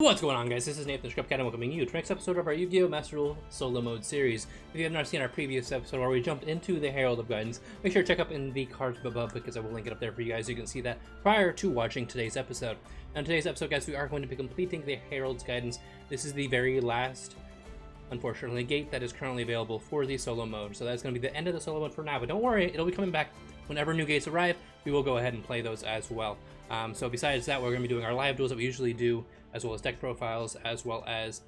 What's going on, guys? This is Nathan Scrubcat and welcoming you to the next episode of our YuGiOh Master Duel Solo Mode series. If you have not seen our previous episode where we jumped into the Herald of Guidance, make sure to check up in the cards above because I will link it up there for you guys so you can see that prior to watching today's episode. On today's episode, guys, we are going to be completing the Herald's Guidance. This is the very last, unfortunately, gate that is currently available for the solo mode. So that's going to be the end of the solo mode for now, but don't worry, it'll be coming back whenever new gates arrive. We will go ahead and play those as well. So besides that, we're going to be doing our live duels that we usually do, as well as deck profiles, as well as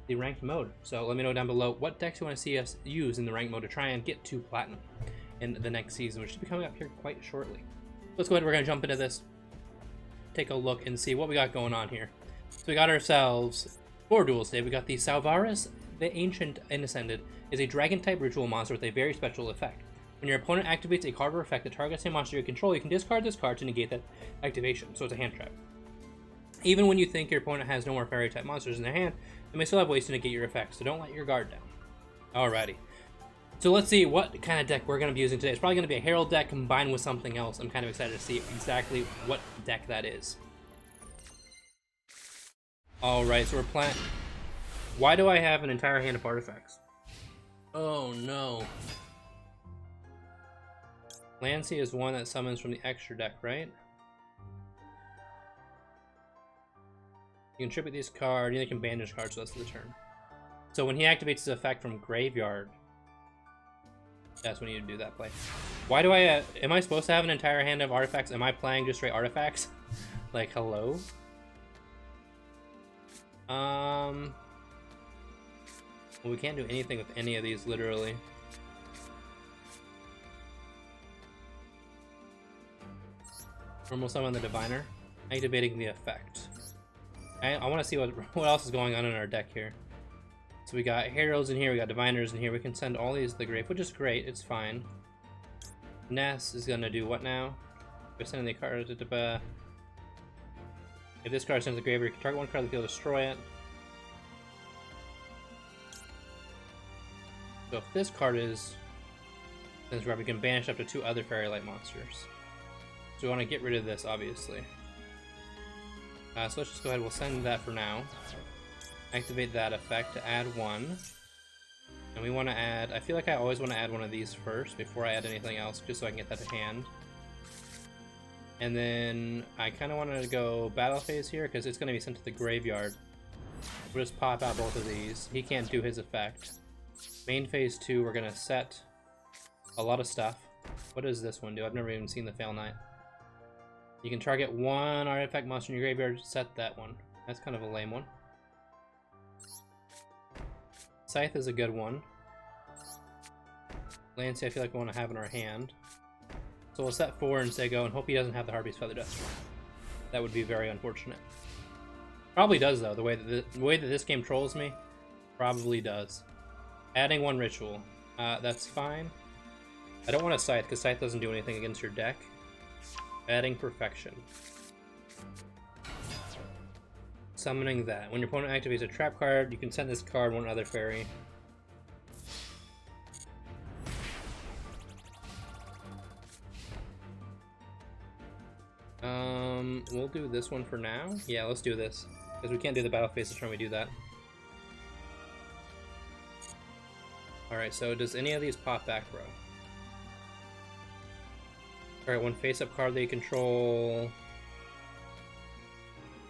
the ranked mode. So let me know down below what decks you want to see us use in the ranked mode to try and get to Platinum in the next season, which should be coming up here quite shortly. Let's go ahead, we're going to jump into this, take a look and see what we got going on here. So we got ourselves 4 duels today. We got the Salvaris, the Ancient Ascended, is a dragon-type ritual monster with a very special effect. When your opponent activates a card or effect that targets a monster you control, you can discard this card to negate that activation, so it's a hand trap. Even when you think your opponent has no more fairy-type monsters in their hand, they may still have ways to negate your effects, so don't let your guard down. Alrighty. So let's see what kind of deck we're going to be using today. It's probably going to be a Herald deck combined with something else. I'm kind of excited to see exactly what deck that is. Alright, so we're playing... Why do I have an entire hand of artifacts? Oh no. Lancy is one that summons from the extra deck, right? You can tribute these cards, you can banish cards, so that's the turn. So when he activates his effect from graveyard, that's when you do that play. Why do I, am I supposed to have an entire hand of artifacts? Am I playing just straight artifacts? Like, hello? Well, we can't do anything with any of these, literally. Normal summon the Diviner, activating the effect. I want to see what else is going on in our deck here. So we got Heralds in here, we got Diviners in here. We can send all these to the grave, which is great. It's fine. Ness is gonna do what now? We're sending the card. If this card sends to the graveyard, you can target one card on the field, destroy it. So if this card is sends grab, we can banish up to 2 other fairy-like monsters. So we want to get rid of this, obviously. So let's just go ahead, we'll send that for now. Activate that effect to add 1. And we want to add, I feel like I always want to add one of these first before I add anything else, just so I can get that to hand. And then I kind of wanted to go battle phase here, because it's going to be sent to the graveyard. We'll just pop out both of these. He can't do his effect. Main phase 2, we're going to set a lot of stuff. What does this one do? I've never even seen the Fail Knight. You can target 1 artifact monster in your graveyard, set that one. That's kind of a lame one. Scythe is a good one. Lancy I feel like we want to have in our hand. So we'll set 4 and say go and hope he doesn't have the Harpy's Feather Duster. That would be very unfortunate. Probably does though, the way that this game trolls me. Probably does. Adding 1 ritual. That's fine. I don't want a Scythe because Scythe doesn't do anything against your deck. Adding Perfection. Summoning that. When your opponent activates a trap card, you can send this card 1 other fairy. We'll do this one for now. Yeah, let's do this. Because we can't do the battle phase the turn we do that. Alright, so does any of these pop back row? Alright, 1 face-up card that you control.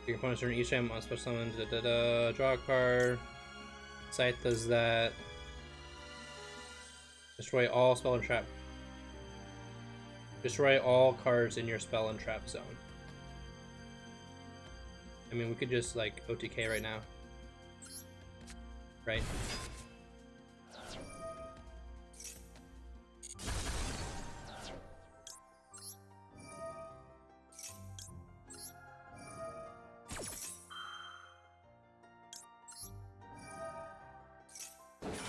Your opponent's turn each time on special summon. Draw a card. Scythe does that. Destroy all spell and trap. Destroy all cards in your spell and trap zone. I mean, we could just like OTK right now. Right?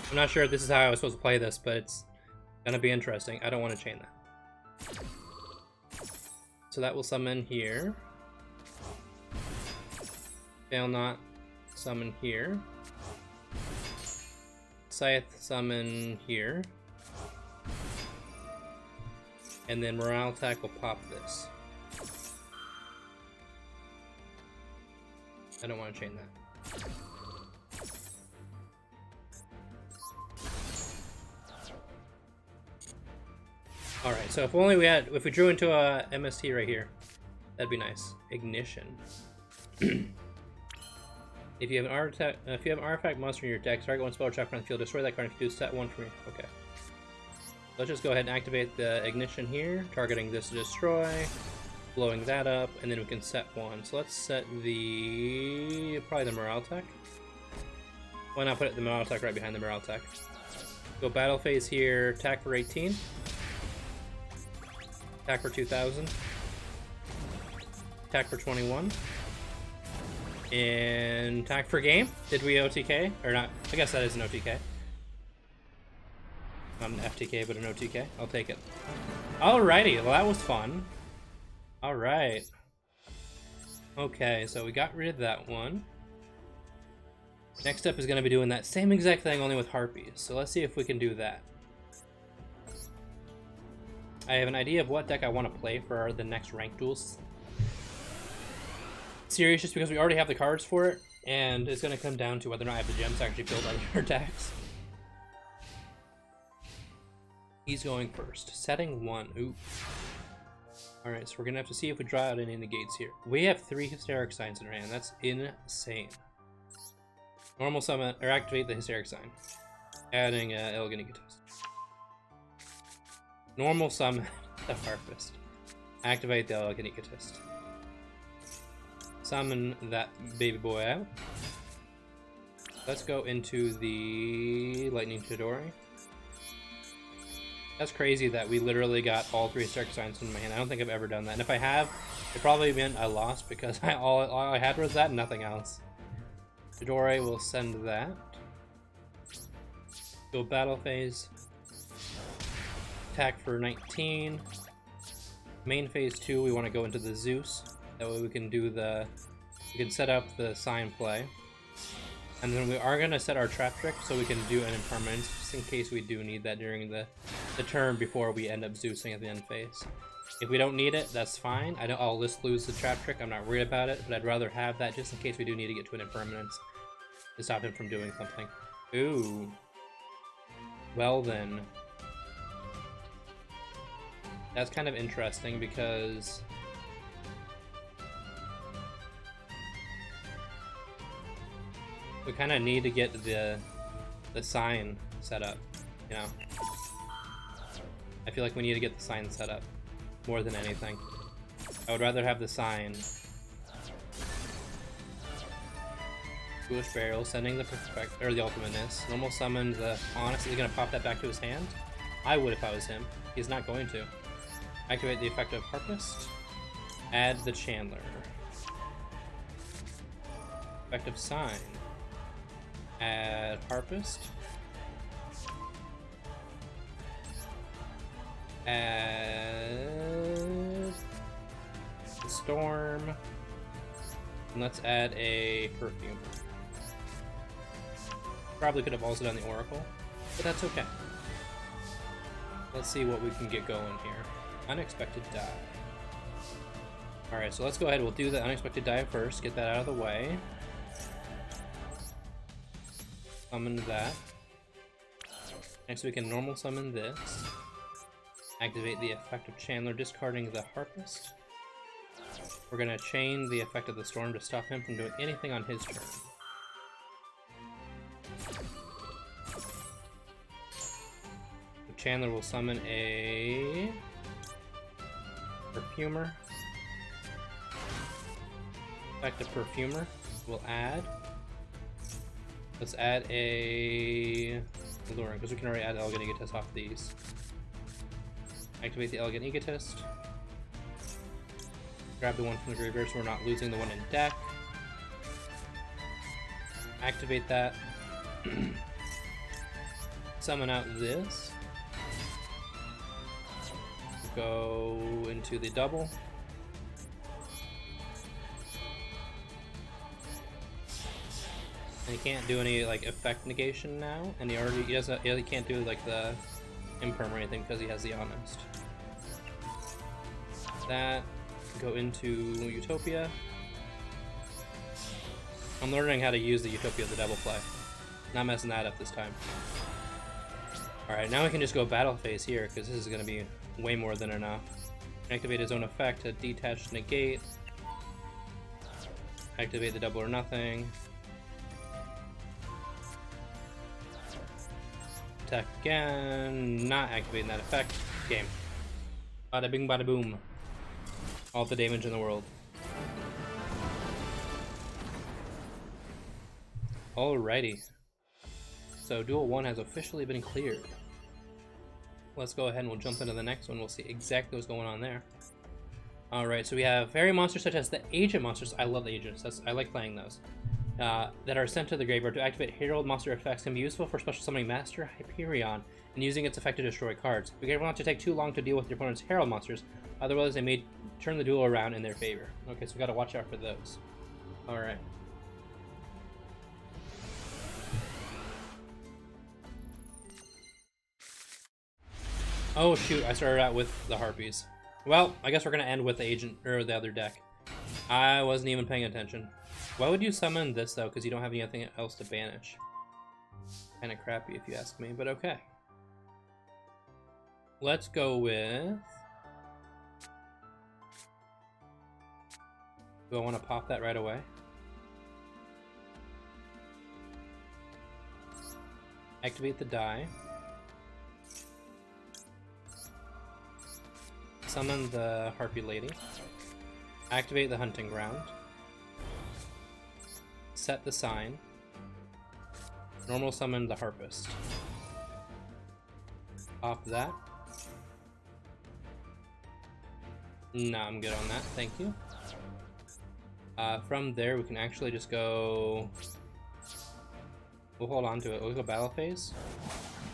I'm not sure if this is how I was supposed to play this, but it's gonna be interesting. I don't want to chain that. So that will summon here. Fail not, summon here. Scythe, summon here. And then Morale Attack will pop this. I don't want to chain that. Alright, so if only if we drew into a MST right here, that'd be nice. Ignition. If you have an artifact monster in your deck, target one spell or check on the field, destroy that card if you do set one from your. Okay. Let's just go ahead and activate the ignition here, targeting this to destroy, blowing that up, and then we can set one. So let's set probably the morale tech. Why not put the morale tech right behind the morale tech? Go battle phase here, attack for 18. Attack for 2000. Attack for 21. And attack for game. Did we OTK? Or not? I guess that is an OTK. Not an FTK, but an OTK. I'll take it. Alrighty, well that was fun. Alright. Okay, so we got rid of that one. Next up is going to be doing that same exact thing, only with Harpies. So let's see if we can do that. I have an idea of what deck I want to play for the next ranked duels series, just because we already have the cards for it, and it's going to come down to whether or not I have the gems to actually build other decks. He's going first. Setting 1. Ooh. Alright, so we're going to have to see if we draw out any negates here. We have 3 Hysteric Signs in our hand. That's insane. Normal summon, or activate the Hysteric Sign. Adding Elegant Egotist. Normal summon the Harpist. Activate the Elegant Egotist. Summon that baby boy out. Let's go into the Lightning Chidori. That's crazy that we literally got all 3 Hysteric Signs in my hand. I don't think I've ever done that. And if I have, it probably meant I lost because all I had was that and nothing else. Chidori will send that. Go battle phase. Attack for 19. Main phase 2, we want to go into the Zeus. That way we can do we can set up the sign play. And then we are going to set our trap trick so we can do an impermanence, just in case we do need that during the turn before we end up Zeusing at the end phase. If we don't need it, that's fine. I'll just lose the trap trick, I'm not worried about it, but I'd rather have that just in case we do need to get to an impermanence to stop him from doing something. Ooh. Well then. That's kind of interesting because we kind of need to get the sign set up, you know? I feel like we need to get the sign set up more than anything. I would rather have the sign. Foolish Burial, sending the ultimateness. Normal summon the Honest. Is he gonna pop that back to his hand? I would if I was him. He's not going to. Activate the effect of Harpist. Add the Chandler. Effect of Sign. Add Harpist. Add the Storm. And let's add a Perfume. Probably could have also done the Oracle, but that's okay. Let's see what we can get going here. Unexpected Die. Alright, so let's go ahead. We'll do the Unexpected Die first. Get that out of the way. Summon that. Next we can normal summon this. Activate the effect of Chandler, discarding the Harpist. We're going to chain the effect of the Storm to stop him from doing anything on his turn. Chandler will summon a Perfumer. Effect of Perfumer will add. Let's add a Alluring, because we can already add Elegant Egotist off these. Activate the Elegant Egotist. Grab the one from the graveyard so we're not losing the one in deck. Activate that. Summon out this. Go into the double. And he can't do any like effect negation now, and he can't do like the imperm or anything because he has the Honest. That, go into Utopia. I'm learning how to use the Utopia of the Devil play. Not messing that up this time. Alright, now we can just go battle phase here, because this is going to be way more than enough. Activate his own effect to detach negate. Activate the double or nothing. Attack again. Not activating that effect. Game. Bada bing bada boom. All the damage in the world. Alrighty. So Duel 1 has officially been cleared. Let's go ahead and we'll jump into the next one. We'll see exactly what's going on there. Alright, so we have fairy monsters such as the agent monsters. I love the agents. I like playing those. That are sent to the graveyard to activate Herald monster effects can be useful for special summoning Master Hyperion and using its effect to destroy cards. Be careful not to take too long to deal with your opponent's Herald monsters, otherwise they may turn the duel around in their favor. Okay, so we gotta watch out for those. Alright. Oh shoot, I started out with the Harpies. Well, I guess we're gonna end with the agent, or the other deck. I wasn't even paying attention. Why would you summon this though? Because you don't have anything else to banish. Kinda crappy if you ask me, but okay. Let's go with... Do I want to pop that right away? Activate the die. Summon the Harpy Lady. Activate the Hunting Ground. Set the sign. Normal summon the Harpist. Pop that. No, I'm good on that, thank you. From there, we can actually just go... We'll hold on to it. We'll go battle phase.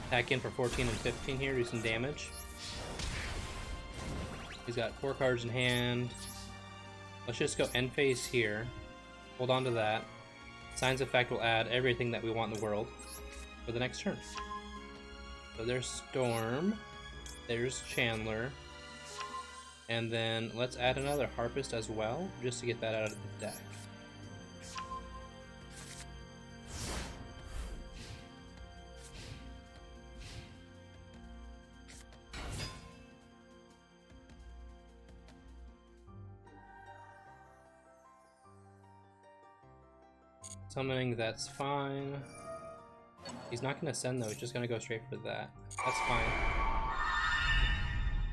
Attack in for 14 and 15 here, do some damage. He's got 4 cards in hand. Let's just go end phase here. Hold on to that. Signs effect will add everything that we want in the world for the next turn. So there's Storm. There's Chandler. And then let's add another Harpist as well, just to get that out of the deck. Summoning, that's fine. He's not going to send though, he's just going to go straight for that. That's fine.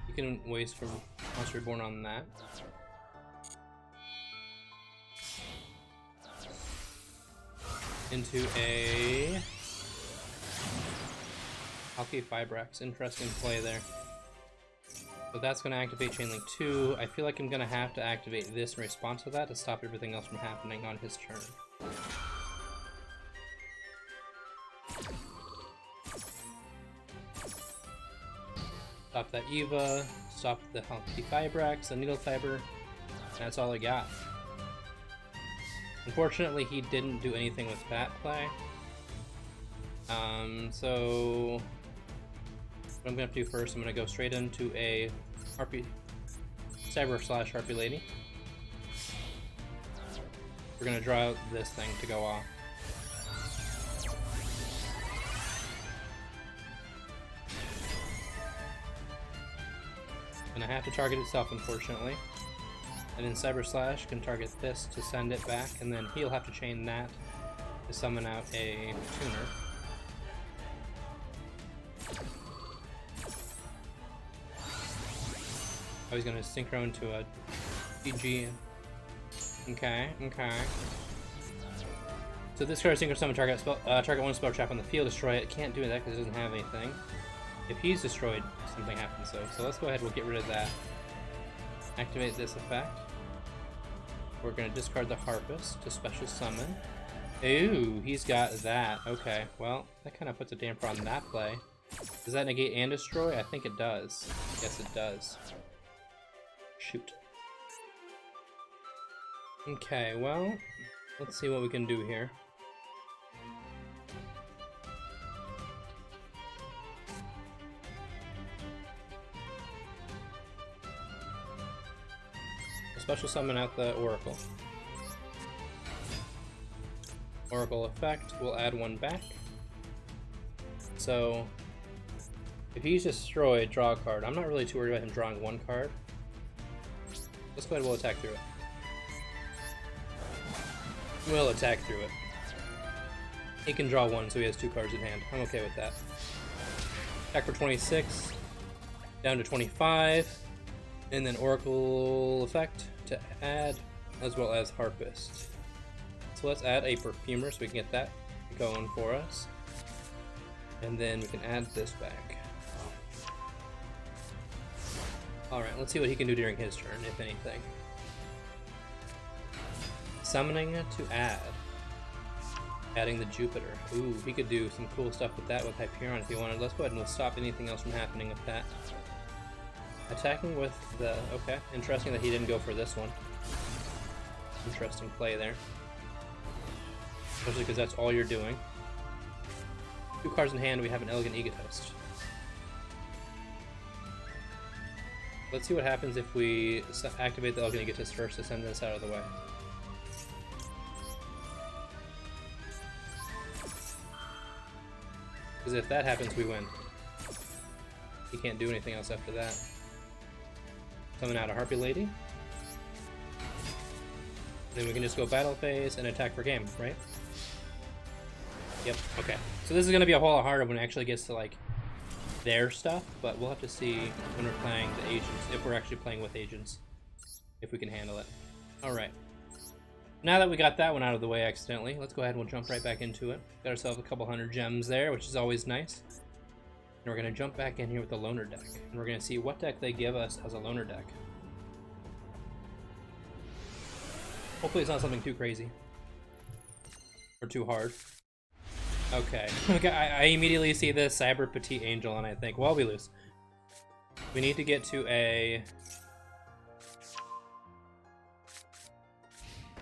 You can waste from Monster Reborn on that. Into a... Alki Fibrax, interesting play there. So that's going to activate Chainlink 2. I feel like I'm going to have to activate this in response to that to stop everything else from happening on his turn. Stop that Eva, stop the Alki Fibrax, the Needle Fiber, that's all I got. Unfortunately, he didn't do anything with that play. So what I'm gonna have to do first, I'm gonna go straight into a Harpy Cyber / Harpy Lady. We're gonna draw out this thing to go off. And I have to target itself, unfortunately. And then Cyber Slash can target this to send it back, and then he'll have to chain that to summon out a tuner. Oh, he's gonna synchro into a DG. Okay, okay. So this card synchro summon target target one spell trap on the field, destroy it. Can't do that because it doesn't have anything. If he's destroyed, something happens though. So let's go ahead, we'll get rid of that. Activate this effect. We're gonna discard the Harpist to special summon. Ooh, he's got that. Okay, well, that kind of puts a damper on that play. Does that negate and destroy? I think it does. Yes, it does. Shoot. Okay, well, let's see what we can do here. Special summon out the Oracle. Oracle effect, we'll add one back. So if he's destroyed, draw a card. I'm not really too worried about him drawing one card. Let's go ahead and we'll attack through it. We'll attack through it. He can draw one, so he has 2 cards in hand. I'm okay with that. Attack for 26, down to 25, and then Oracle effect to add, as well as Harpist. So let's add a Perfumer so we can get that going for us. And then we can add this back. Alright, let's see what he can do during his turn, if anything. Summoning to add. Adding the Jupiter. Ooh, he could do some cool stuff with that with Hyperion if he wanted. Let's go ahead and we'll stop anything else from happening with that. Attacking with the... okay, interesting that he didn't go for this one. Interesting play there. Especially because that's all you're doing. 2 cards in hand, we have an Elegant Egotist. Let's see what happens if we activate the Elegant Egotist first to send this out of the way. Because if that happens, we win. He can't do anything else after that. Summon out a Harpy Lady. Then we can just go battle phase and attack for game, right? Yep, okay. So this is going to be a whole lot harder when it actually gets to, like, their stuff, but we'll have to see when we're playing the agents, if we're actually playing with agents, if we can handle it. Alright. Now that we got that one out of the way accidentally, let's go ahead and we'll jump right back into it. Got ourselves a couple hundred gems there, which is always nice. And we're going to jump back in here with the loner deck. And we're going to see what deck they give us as a loner deck. Hopefully it's not something too crazy. Or too hard. Okay. I immediately see this Cyber Petite Angel and I think, well, we lose. We need to get to a...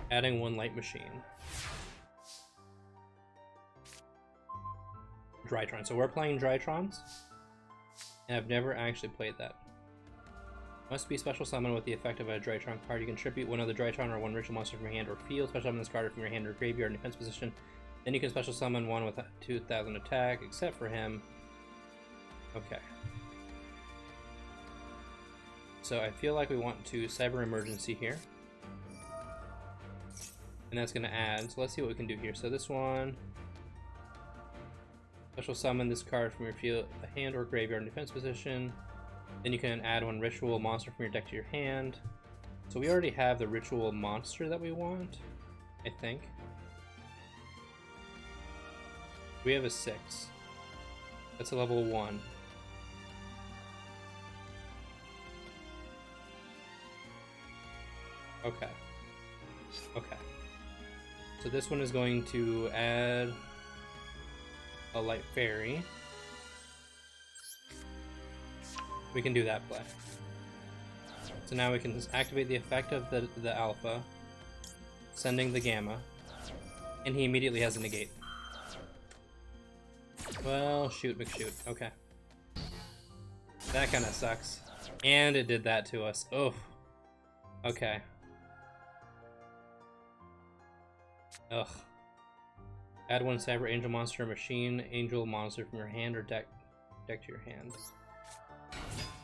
adding 1 Light Machine. Drytron. So we're playing Drytrons. And I've never actually played that. Must be special summon with the effect of a Drytron card. You can tribute 1 other Drytron or 1 ritual monster from your hand or field. Special summon this card from your hand or graveyard in defense position. Then you can special summon 1 with 2,000 attack, except for him. Okay. So I feel like we want to Cyber Emergency here. And that's going to add, so let's see what we can do here. So this one, special summon this card from your field, a hand or graveyard in defense position. Then you can add 1 ritual monster from your deck to your hand. So we already have the ritual monster that we want, I think. We have a 6. That's a level 1. Okay. Okay. So this one is going to add a Light Fairy. We can do that play. So now we can just activate the effect of the Alpha, sending the Gamma, and he immediately has a negate. Well, shoot, McShoot. Okay. That kind of sucks. And it did that to us. Oh. Okay. Ugh. Add 1 Cyber Angel Monster Machine Angel Monster from your hand or deck to your hand.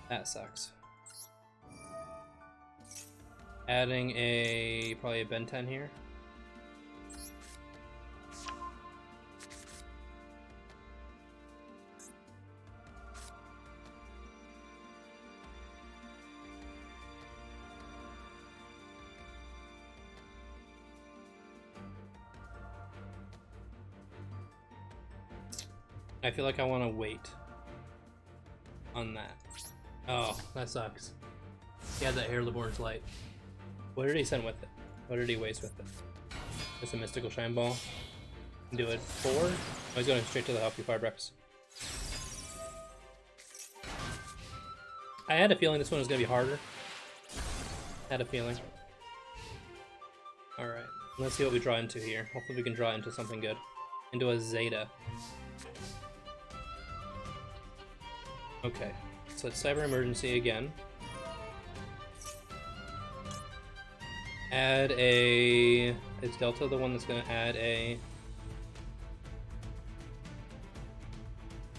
That sucks. Adding probably a Ben 10 here. I feel like I want to wait on that. Oh, that sucks. He had that Herald of Orange Light. What did he send with it? What did he waste with it? Just a Mystical Shine Ball. Do it 4? Oh, he's going straight to the Healthy Firebrex. I had a feeling this one was going to be harder. Had a feeling. Alright, let's see what we draw into here. Hopefully we can draw into something good. Into a Zeta. Okay, so it's Cyber Emergency again. Add a... Is Delta the one that's going to add a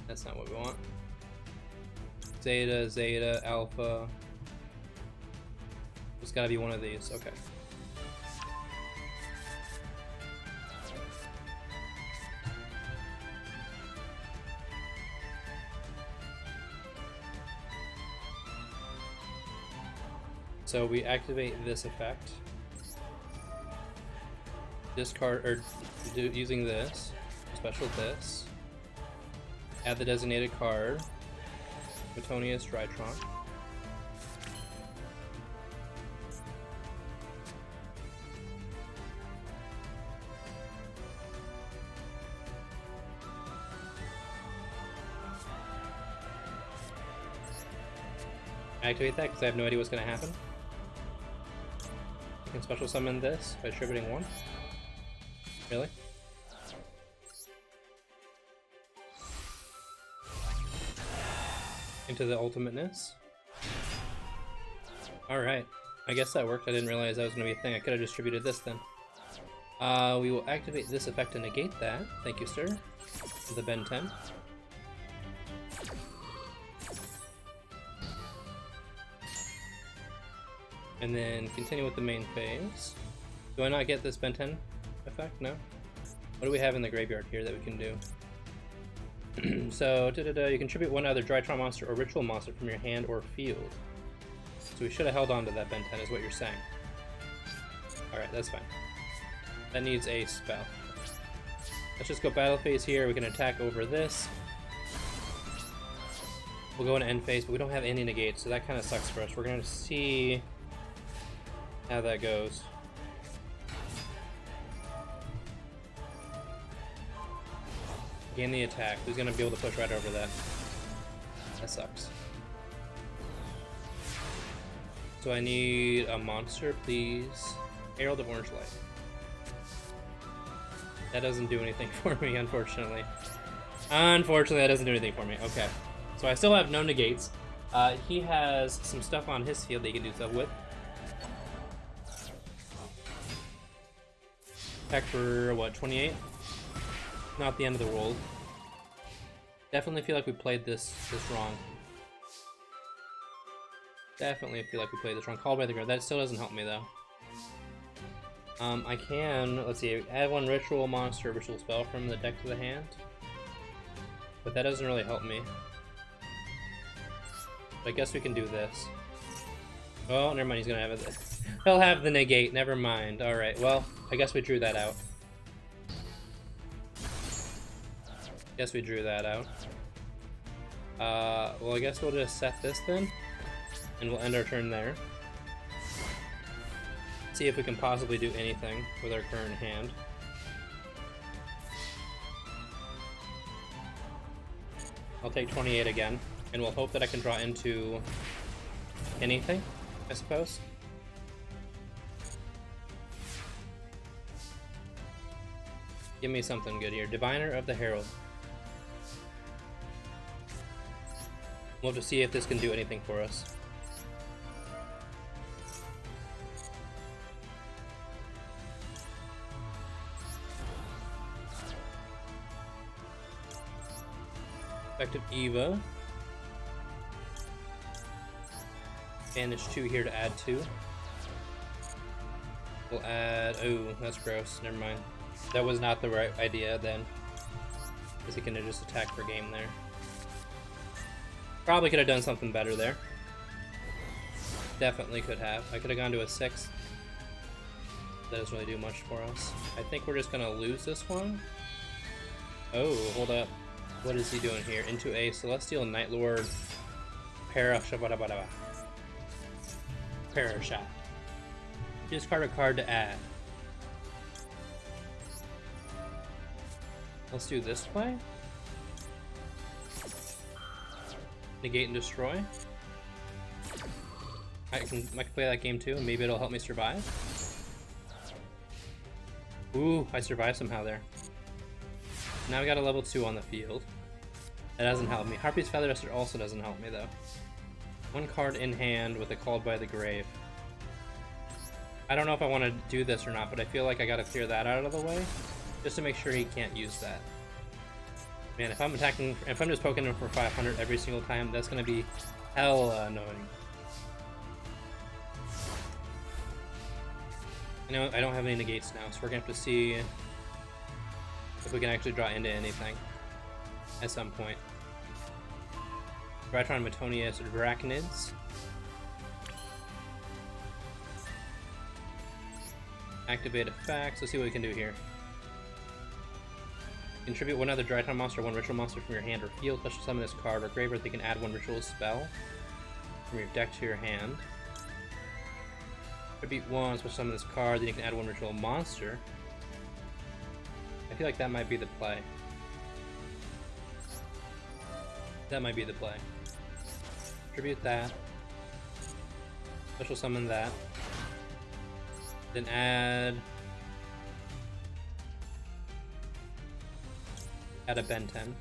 That's not what we want. Zeta, Zeta, Alpha. It's gotta be one of these. Okay. So we activate this effect. Discard, or using this, special this. Add the designated card. Metonius Drytron. Activate that because I have no idea what's going to happen. I can special summon this by distributing one. Really? Into the ultimateness. Alright. I guess that worked. I didn't realize that was going to be a thing. I could have distributed this then. We will activate this effect to negate that. Thank you, sir. The Ben 10. And then continue with the main phase. Do I not get this Ben 10 effect? No? What do we have in the graveyard here that we can do? So, you contribute one other Drytron monster or ritual monster from your hand or field. So we should have held on to that Ben 10 is what you're saying. Alright, that's fine. That needs a spell. Let's just go battle phase here. We can attack over this. We'll go into end phase, but we don't have any negates, so that kind of sucks for us. We're going to see how that goes. Gain the attack. Who's going to be able to push right over that? That sucks. So I need a monster, please. Herald of Orange Light. That doesn't do anything for me, unfortunately. Unfortunately, that doesn't do anything for me. Okay. So I still have no negates. He has some stuff on his field that he can do stuff with. Attack for, what, 28? Not the end of the world. Definitely feel like we played this wrong. Definitely feel like we played this wrong. Called by the Grave. That still doesn't help me, though. I can, let's see, add one ritual monster, ritual spell from the deck to the hand. But that doesn't really help me. But I guess we can do this. Oh, never mind, he's gonna have it. He'll have the negate, never mind. Alright, well, I guess we drew that out. Guess we drew that out. Well, I guess we'll just set this then. And we'll end our turn there. See if we can possibly do anything with our current hand. I'll take 28 again, and we'll hope that I can draw into anything, I suppose. Give me something good here. Diviner of the Herald. We'll have to see if this can do anything for us. Effective Eva. Banish 2 here to add 2. We'll add... oh, that's gross. Never mind. That was not the right idea then. Because he can just attack per game there. Probably could have done something better there. Definitely could have. I could have gone to a 6. That doesn't really do much for us. I think we're just going to lose this one. Oh, hold up. What is he doing here? Into a Celestial Night Lord Parashot. Discard a card to add. Let's do this play. Negate and destroy. I can play that game too, and maybe it'll help me survive. Ooh, I survived somehow there. Now we got a level 2 on the field. That doesn't help me. Harpy's Feather Duster also doesn't help me though. One card in hand with a Called by the Grave. I don't know if I want to do this or not, but I feel like I gotta clear that out of the way, just to make sure he can't use that. Man, if I'm attacking, if I'm just poking him for 500 every single time, that's gonna be hella annoying. I don't have any negates now, so we're gonna have to see if we can actually draw into anything at some point. Drytron, Metonius, Arachnids. Activate effects. Let's see what we can do here. Contribute one other Drytron monster, one ritual monster from your hand or field. Special summon this card or graveyard. They can add one ritual spell from your deck to your hand. Contribute one, special summon this card, then you can add one ritual monster. I feel like that might be the play. That might be the play. Contribute that. Special summon that. Then add a Ben 10.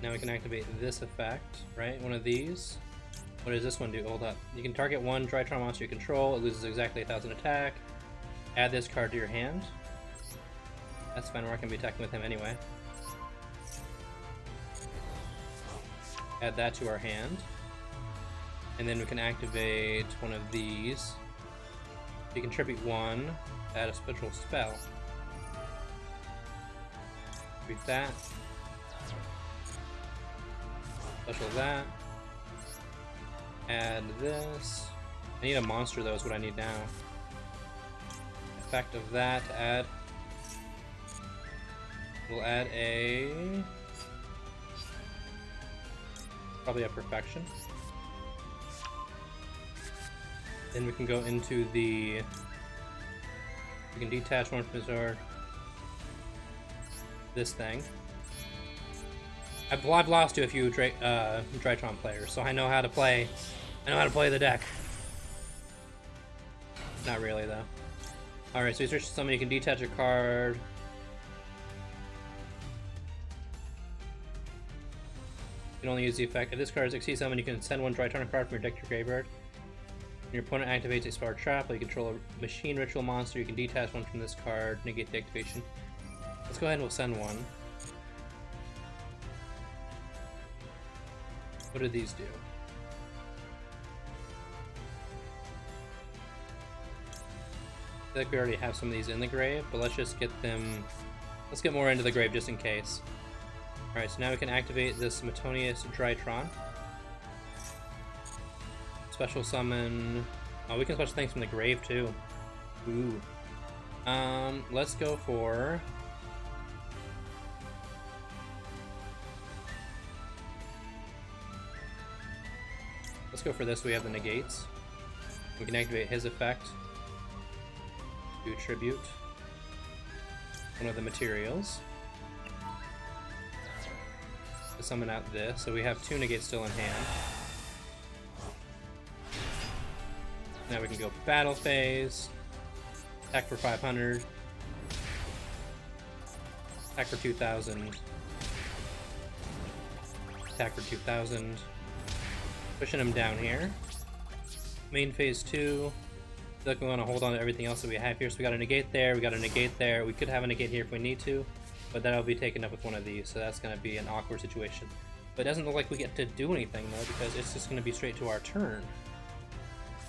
Now we can activate this effect, right? One of these. What does this one do? Hold up. You can target one Drytron monster you control. It loses exactly 1,000 attack. Add this card to your hand. That's fine. We're not going to be attacking with him anyway. Add that to our hand. And then we can activate one of these. You contribute one. Add a special spell. Read that. Special that. Add this. I need a monster though, is what I need now. Effect of that to add. We'll add a... probably a perfection. Then we can go into the... we can detach one from our... this thing. I've lost to a few Drytron players, so I know how to play. I know how to play the deck. Not really though. All right, so you search summon. You can detach a card. You can only use the effect. If this card is exceeds summon, you can send one Drytron card from your deck to your graveyard. When your opponent activates a spell trap, while you control a machine ritual monster, you can detach one from this card, negate the activation. Let's go ahead and we'll send one. What do these do? I feel like we already have some of these in the grave, but let's just get them... let's get more into the grave just in case. Alright, so now we can activate this Metonius Drytron. Special summon... oh, we can special things from the grave too. Ooh. Let's go for... let's go for this. We have the negates. We can activate his effect to tribute one of the materials to summon out this. So we have two negates still in hand. Now we can go battle phase, attack for 500, attack for 2,000, attack for 2,000. Pushing him down here. Main phase 2. I feel like we want to hold on to everything else that we have here. So we got a negate there, we got a negate there. We could have a negate here if we need to, but that'll be taken up with one of these, so that's going to be an awkward situation. But it doesn't look like we get to do anything though, because it's just going to be straight to our turn.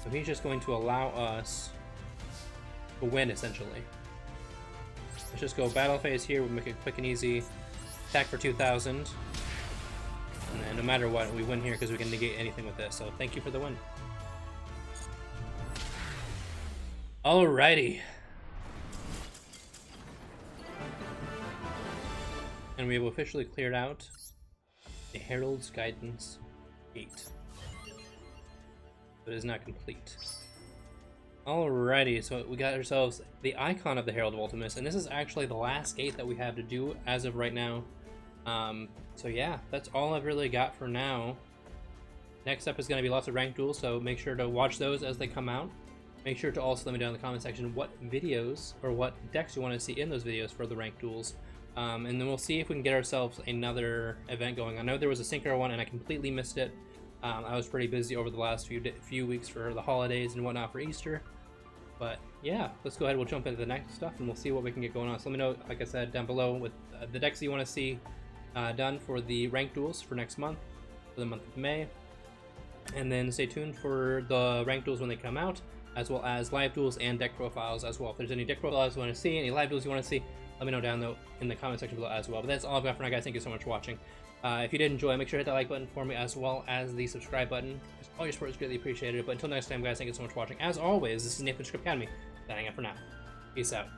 So he's just going to allow us to win, essentially. Let's just go battle phase here. We'll make it quick and easy. Attack for 2,000. And no matter what, we win here because we can negate anything with this. So thank you for the win. Alrighty. And we have officially cleared out the Herald's Guidance Gate. But it is not complete. Alrighty, so we got ourselves the icon of the Herald of Ultimus, and this is actually the last gate that we have to do as of right now. So yeah, that's all I've really got for now. Next up is going to be lots of ranked duels, so make sure to watch those as they come out. Make sure to also let me know in the comment section what videos or what decks you want to see in those videos for the ranked duels. And then we'll see if we can get ourselves another event going. I know there was a Synchro one and I completely missed it. I was pretty busy over the last few weeks for the holidays and whatnot for Easter. But yeah, let's go ahead. We'll jump into the next stuff, and we'll see what we can get going on. So let me know, like I said, down below with the decks you want to see done for the ranked duels for next month, for the month of May. And then stay tuned for the ranked duels when they come out, as well as live duels and deck profiles as well. If there's any deck profiles you want to see, any live duels you want to see, let me know down in the comment section below as well. But that's all I've got for now, guys. Thank you so much for watching. If you did enjoy, make sure to hit that like button for me, as well as the subscribe button. All your support is greatly appreciated. But until next time, guys, thank you so much for watching. As always, this is Nathan Script Academy, signing out for now. Peace out.